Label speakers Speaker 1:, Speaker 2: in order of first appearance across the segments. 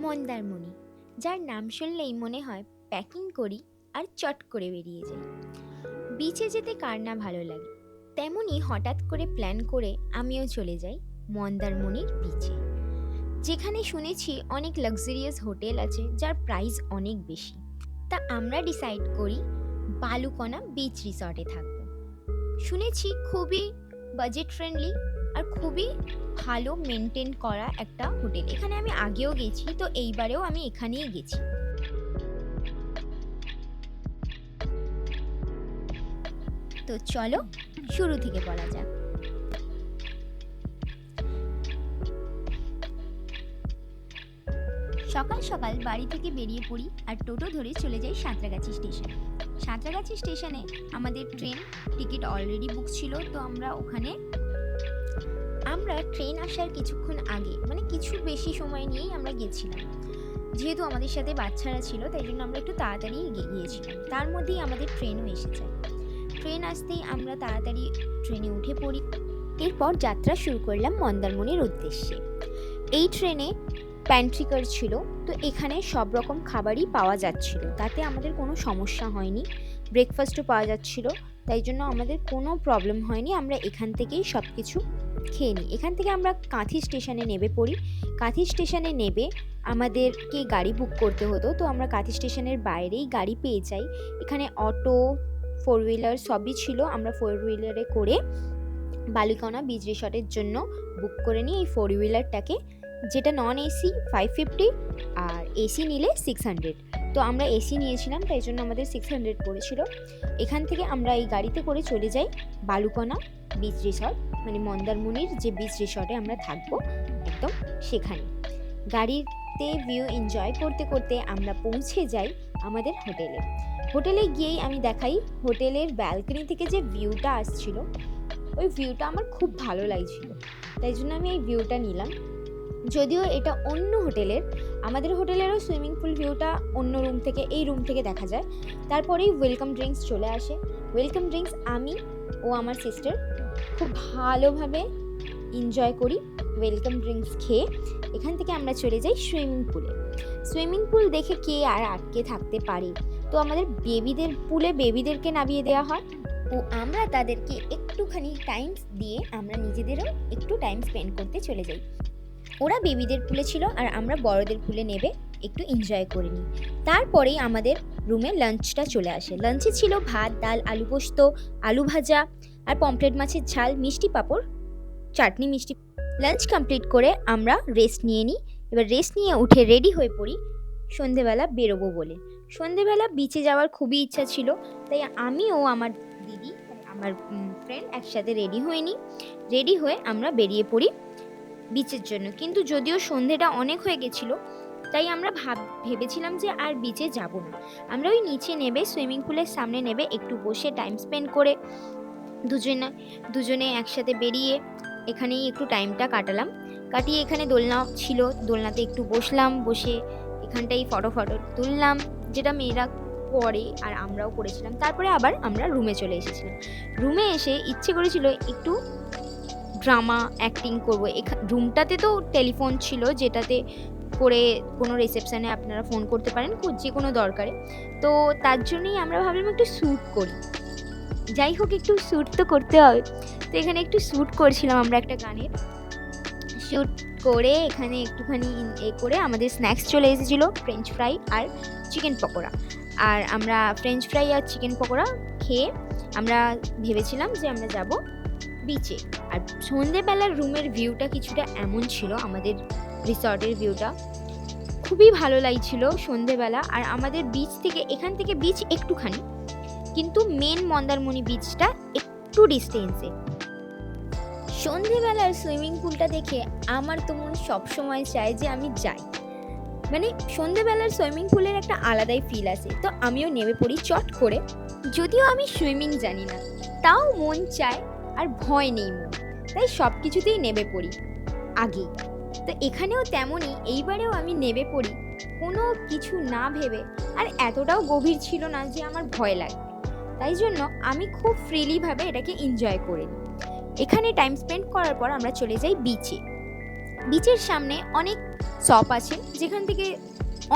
Speaker 1: মন্দারমণি, যার নাম শুনলেই মনে হয় প্যাকিং করি আর চট করে বেরিয়ে যাই। বিচে যেতে কার না ভালো লাগে, তেমনি হঠাৎ করে প্ল্যান করে আমিও চলে যাই মন্দারমণির বিচে, যেখানে শুনেছি অনেক লাক্সারিয়াস হোটেল আছে যার প্রাইস অনেক বেশি। তা আমরা ডিসাইড করি বালুকণা বিচ রিসর্টে থাকবো। শুনেছি খুবই বাজেট ফ্রেন্ডলি আর খুবই ভালো মেনটেন করা একটা হোটেল। এখানে আমি আগেও গেছি, তো এইবারেও আমি এখানেই গেছি। তো চলো শুরু থেকে বলা যাক। সকাল সকাল বাড়ি থেকে বেরিয়ে পড়ি আর টোটো ধরে চলে যাই সাঁতরাগাছি স্টেশনে। সাঁতরাগাছি স্টেশনে আমাদের ট্রেন টিকিট অলরেডি বুক ছিল, তো আমরা ট্রেন আসার কিছুক্ষণ আগে, মানে কিছু বেশি সময় নিয়েই আমরা গেছিলাম। যেহেতু আমাদের সাথে বাচ্চারা ছিল, তাই জন্য আমরা একটু তাড়াতাড়ি গিয়েছিলাম। তার মধ্যেই আমাদের ট্রেনও এসে যায়। ট্রেন আসতেই আমরা তাড়াতাড়ি ট্রেনে উঠে পড়ি। এরপর যাত্রা শুরু করলাম মন্দারমণির উদ্দেশ্যে। এই ট্রেনে প্যান্ট্রি কার ছিল, তো এখানে সব রকম খাবারই পাওয়া যাচ্ছিল, তাতে আমাদের কোনো সমস্যা হয়নি। ব্রেকফাস্টও পাওয়া যাচ্ছিল, তাই জন্য আমাদের কোনো প্রবলেম হয়নি। আমরা এখান থেকেই সব কিছু খেয়ে নিই। এখান থেকে আমরা কাঁথি স্টেশনে নেমে পড়ি। কাঁথি স্টেশনে নেবে আমাদেরকে গাড়ি বুক করতে হতো, তো আমরা কাঁথি স্টেশনের বাইরেই গাড়ি পেয়ে যাই। এখানে অটো, ফোর হুইলার সবই ছিল। আমরা ফোর হুইলারে করে বালুকণা বিচ রিসর্টের জন্য বুক করে নিই এই ফোর হুইলারটাকে, যেটা নন এসি 550 আর এসি নিলে 600। তো আমরা এসি নিয়েছিলাম, তাই জন্য আমাদের 600 পড়েছিল। এখান থেকে আমরা এই গাড়িতে করে চলে যাই বালুকণা বিচ রিসর্ট, মানে মন্দারমণির যে বিচ রিসর্টে আমরা থাকবো একদম সেখানে। গাড়িতে ভিউ এনজয় করতে করতে আমরা পৌঁছে যাই আমাদের হোটেলে। হোটেলে গিয়েই আমি দেখাই হোটেলের ব্যালকনি থেকে যে ভিউটা আসছিল, ওই ভিউটা আমার খুব ভালো লাগছিল, তাই জন্য আমি এই ভিউটা নিলাম। যদিও এটা অন্য হোটেলের, আমাদের হোটেলেরও সুইমিং পুল ভিউটা অন্য রুম থেকে, এই রুম থেকে দেখা যায়। তারপরেই ওয়েলকাম ড্রিঙ্কস চলে আসে। ওয়েলকাম ড্রিঙ্কস আমি ও আমার সিস্টার খুব ভালোভাবে এনজয় করি। ওয়েলকাম ড্রিঙ্কস খেয়ে এখান থেকে আমরা চলে যাই সুইমিং পুলে। সুইমিং পুল দেখে কে আর আটকে থাকতে পারে, তো আমাদের বেবিদেরকে নামিয়ে দেওয়া হয় ও আমরা তাদেরকে একটুখানি টাইম দিয়ে আমরা নিজেদেরও একটু টাইম স্পেন্ড করতে চলে যাই। ওরা বেবিদের পুলে ছিল আর আমরা বড়দের পুলে নেবে একটু এনজয় করে নিই। তারপরেই আমাদের রুমে লাঞ্চটা চলে আসে। লাঞ্চে ছিল ভাত, ডাল, আলু পোস্ত, আলু ভাজা আর পমফ্রেট মাছের ঝাল, মিষ্টি পাঁপড়, চাটনি, মিষ্টি। লাঞ্চ কমপ্লিট করে আমরা রেস্ট নিয়ে নিই। এবার রেস্ট নিয়ে উঠে রেডি হয়ে পড়ি সন্ধেবেলা বেরোবো বলে। সন্ধেবেলা বিচে যাওয়ার খুবই ইচ্ছা ছিল, তাই আমি ও আমার দিদি, আমার ফ্রেন্ড একসাথে রেডি হয়ে নিই। রেডি হয়ে আমরা বেরিয়ে পড়ি বিচের জন্য। কিন্তু যদিও সন্ধেটা অনেক হয়ে গেছিলো, তাই আমরা ভেবেছিলাম যে আর বিচে যাব না। আমরা ওই নিচে নেবে, সুইমিং পুলের সামনে নেবে একটু বসে টাইম স্পেন্ড করে দুজনে একসাথে বেরিয়ে এখানেই একটু টাইমটা কাটিয়ে এখানে দোলনা ছিল, দোলনাতে একটু বসলাম, বসে এখানটাই ফটো তুললাম, যেটা মেয়েরা করে আর আমরাও করেছিলাম। তারপরে আবার আমরা রুমে চলে এসেছিলাম। রুমে এসে ইচ্ছে করেছিল একটু ড্রামা অ্যাক্টিং করবো। রুমটাতে তো টেলিফোন ছিল, যেটাতে করে কোনো রিসেপশানে আপনারা ফোন করতে পারেন যে কোনো দরকারে। তো তার জন্যই আমরা ভাবলাম একটু শ্যুট করি। যাই হোক, একটু শ্যুট তো করতে হবে, তো এখানে একটু শ্যুট করছিলাম আমরা একটা গানের। শ্যুট করে এখানে একটুখানি করে আমাদের স্ন্যাক্স চলে এসেছিলো ফ্রেঞ্চ ফ্রাই আর চিকেন পকোড়া। আর আমরা ফ্রেঞ্চ ফ্রাই আর চিকেন পকোড়া খেয়ে আমরা ভেবেছিলাম যে আমরা যাব বিচে। আর সন্ধেবেলার রুমের ভিউটা কিছুটা এমন ছিল, আমাদের রিসর্টের ভিউটা খুবই ভালো লাগছিল সন্ধেবেলা। আর আমাদের বিচ থেকে, এখান থেকে বিচ একটুখানি, কিন্তু মেন মন্দারমণি বিচটা একটু ডিস্টেন্সে। সন্ধেবেলার সুইমিং পুলটা দেখে আমার তো মন সবসময় চায় যে আমি যাই, মানে সন্ধেবেলার সুইমিং পুলের একটা আলাদাই ফিল আসে। তো আমিও নেমে পড়ি চট করে। যদিও আমি সুইমিং জানি না, তাও মন চায় আর ভয় নেই মন, তাই সব কিছুতেই নেমে পড়ি আগেই। তো এখানেও তেমনই, এইবারেও আমি নেমে পড়ি কোনো কিছু না ভেবে। আর এতটাও গভীর ছিল না যে আমার ভয় লাগবে, তাই জন্য আমি খুব ফ্রিলিভাবে এটাকে এনজয় করে নিই। এখানে টাইম স্পেন্ড করার পর আমরা চলে যাই বিচে। বিচের সামনে অনেক শপ আছে, যেখান থেকে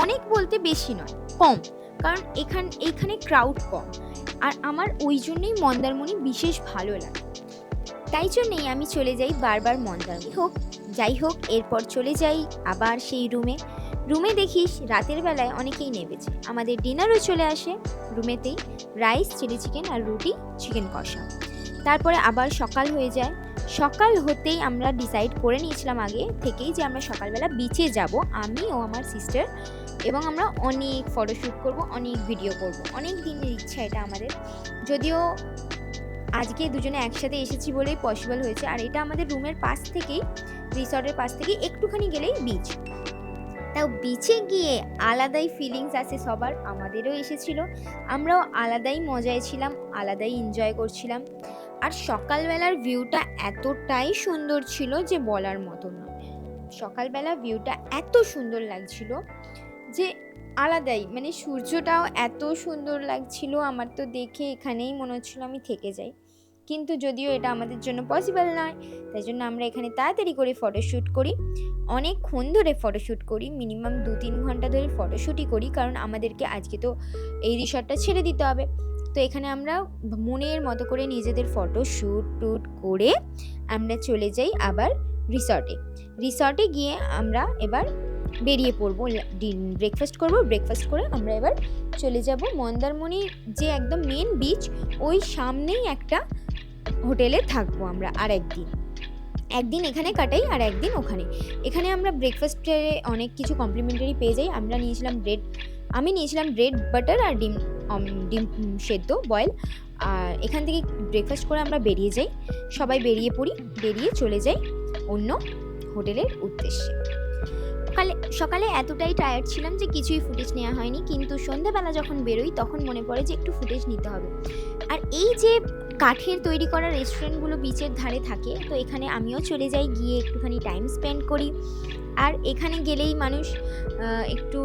Speaker 1: অনেক বলতে বেশি নয়, কম, কারণ এইখানে ক্রাউড কম। আর আমার ওই জন্যই মন্দারমণি বিশেষ ভালো লাগে, তাই জন্যেই আমি চলে যাই বারবার মন্দারমণি। যাই হোক, এরপর চলে যাই আবার সেই রুমে দেখিস রাতের বেলায় অনেকেই নেমেছে। আমাদের ডিনারও চলে আসে রুমেতেই, রাইস, চিলি চিকেন আর রুটি, চিকেন কষা। তারপরে আবার সকাল হয়ে যায়। সকাল হতেই আমরা ডিসাইড করে নিয়েছিলাম আগে থেকেই যে আমরা সকালবেলা বিচে যাব, আমি ও আমার সিস্টার, এবং আমরা অনেক ফটোশ্যুট করব, অনেক ভিডিও করব। অনেক দিনের ইচ্ছা এটা আমাদের, যদিও আজকে দুজনে একসাথে এসেছি বলেই পসিবল হয়েছে। আর এটা আমাদের রুমের পাশ থেকেই, রিসর্টের পাশ থেকেই একটুখানি গেলেই বিচ। তাও বিচে গিয়ে আলাদাই ফিলিংস আছে সবার, আমাদেরও এসেছিল, আমরাও আলাদাই মজায় ছিলাম, আলাদাই এনজয় করছিলাম। আর সকালবেলার ভিউটা এতটাই সুন্দর ছিল যে বলার মতো না। সকালবেলা ভিউটা এত সুন্দর লাগছিল যে আলাদাই, মানে সূর্যটাও এত সুন্দর লাগছিল, আমার তো দেখে এখানেই মনে হচ্ছিল আমি থেকে যাই। কিন্তু যদিও এটা আমাদের জন্য পসিবল নয়, তাই জন্য আমরা এখানে তাড়াতাড়ি করে ফটোশ্যুট করি, অনেকক্ষণ ধরে ফটোশ্যুট করি, মিনিমাম 2-3 ঘন্টা ধরে ফটোশ্যুটই করি, কারণ আমাদেরকে আজকে তো এই রিসর্টটা ছেড়ে দিতে হবে। তো এখানে আমরা মনের মতো করে নিজেদের ফটো শ্যুট করে আমরা চলে যাই আবার রিসর্টে গিয়ে আমরা এবার বেরিয়ে পড়বো, ব্রেকফাস্ট করব, ব্রেকফাস্ট করে আমরা এবার চলে যাব মন্দারমণির যে একদম মেন বিচ, ওই সামনেই একটা হোটেলে থাকবো আমরা। আর একদিন এখানে কাটাই আর একদিন ওখানে। এখানে আমরা ব্রেকফাস্টে অনেক কিছু কমপ্লিমেন্টারি পেয়ে যাই। আমি নিয়েছিলাম ব্রেড বাটার আর ডিম সেদ্ধ বয়েল। আর এখান থেকে ব্রেকফাস্ট করে আমরা বেরিয়ে যাই, সবাই বেরিয়ে চলে যাই অন্য হোটেলের উদ্দেশ্যে। সকালে এতটাই টায়ার্ড ছিলাম যে কিছুই ফুটেজ নেওয়া হয়নি, কিন্তু সন্ধ্যাবেলা যখন বেরোই তখন মনে পড়ে যে একটু ফুটেজ নিতে হবে। আর এই যে কাঠের তৈরি করা রেস্টুরেন্টগুলো বিচের ধারে থাকে, তো এখানে আমিও চলে যাই, গিয়ে একটুখানি টাইম স্পেন্ড করি। আর এখানে গেলেই মানুষ একটু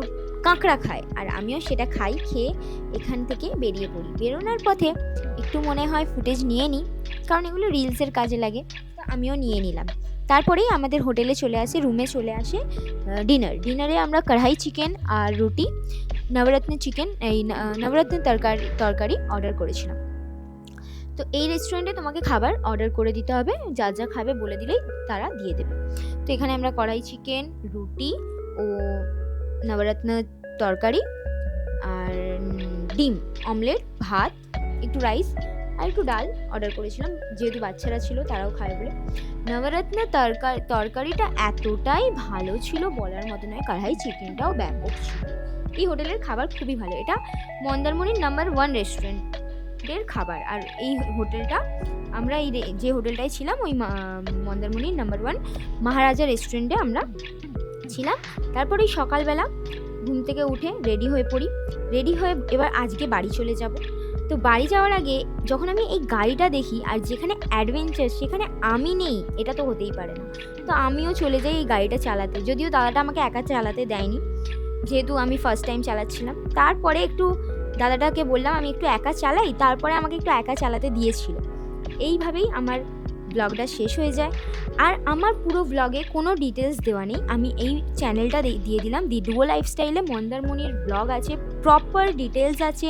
Speaker 1: কাঁকড়া খায়, আর আমিও সেটা খেয়ে এখান থেকে বেরিয়ে পড়ি। বেরোনোর পথে একটু মনে হয় ফুটেজ নিয়ে নিই, কারণ এগুলো রিলসের কাজে লাগে, তো আমিও নিয়ে নিলাম। তারপরেই আমাদের হোটেলে রুমে চলে আসে ডিনারে আমরা কড়াই চিকেন আর রুটি, নবরত্ন তরকারি অর্ডার করেছিলাম। তো এই রেস্টুরেন্টে তোমাকে খাবার অর্ডার করে দিতে হবে, যা যা খাবে বলে দিলেই তারা দিয়ে দেবে। তো এখানে আমরা কড়াই চিকেন, রুটি ও নবরত্ন তরকারি আর ডিম অমলেট, ভাত, একটু রাইস আর একটু ডাল অর্ডার করেছিলাম, যেহেতু বাচ্চারা ছিল তারাও খায় বলে। নবরত্ন তরকারিটা এতটাই ভালো ছিল বলার মতো নয়, কড়াই চিকেনটাও ব্যাপক ছিল। এই হোটেলের খাবার খুবই ভালো, এটা মন্দারমণির নাম্বার 1 রেস্টুরেন্টের খাবার। আর এই হোটেলটা আমরা যে হোটেলটায় ছিলাম ওই মন্দারমণির নাম্বার 1 মহারাজা রেস্টুরেন্টে আমরা ছিলাম। তারপরে সকালবেলা ঘুম থেকে উঠে রেডি হয়ে এবার আজকে বাড়ি চলে যাব। তো বাড়ি যাওয়ার আগে যখন আমি এই গাড়িটা দেখি, আর যেখানে অ্যাডভেঞ্চার সেখানে আমি নেই, এটা তো হতেই পারে না। তো আমিও চলে যাই এই গাড়িটা চালাতে, যদিও দাদাটা আমাকে একা চালাতে দেয়নি, যেহেতু আমি ফার্স্ট টাইম চালাচ্ছিলাম। তারপরে একটু দাদাটাকে বললাম আমি একটু একা চালাই, তারপরে আমাকে একটু একা চালাতে দিয়েছিল। এইভাবেই আমার ব্লগটা শেষ হয়ে যায়। আর আমার পুরো ব্লগে কোনো ডিটেলস দেওয়া নেই, আমি এই চ্যানেলটা দিয়ে দিলাম, দি ডুও লাইফস্টাইলে মন্দারমণির ব্লগ আছে, প্রপার ডিটেলস আছে,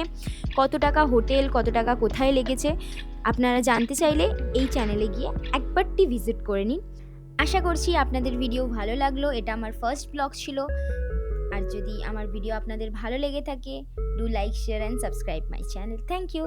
Speaker 1: কত টাকা হোটেল, কত টাকা কোথায় লেগেছে, আপনারা জানতে চাইলে এই চ্যানেলে গিয়ে একবারটি ভিজিট করে নিন। আশা করছি আপনাদের ভিডিও ভালো লাগলো, এটা আমার ফার্স্ট ব্লগ ছিল। আর যদি আমার ভিডিও আপনাদের ভালো লেগে থাকে, do like, share and subscribe my channel. Thank you.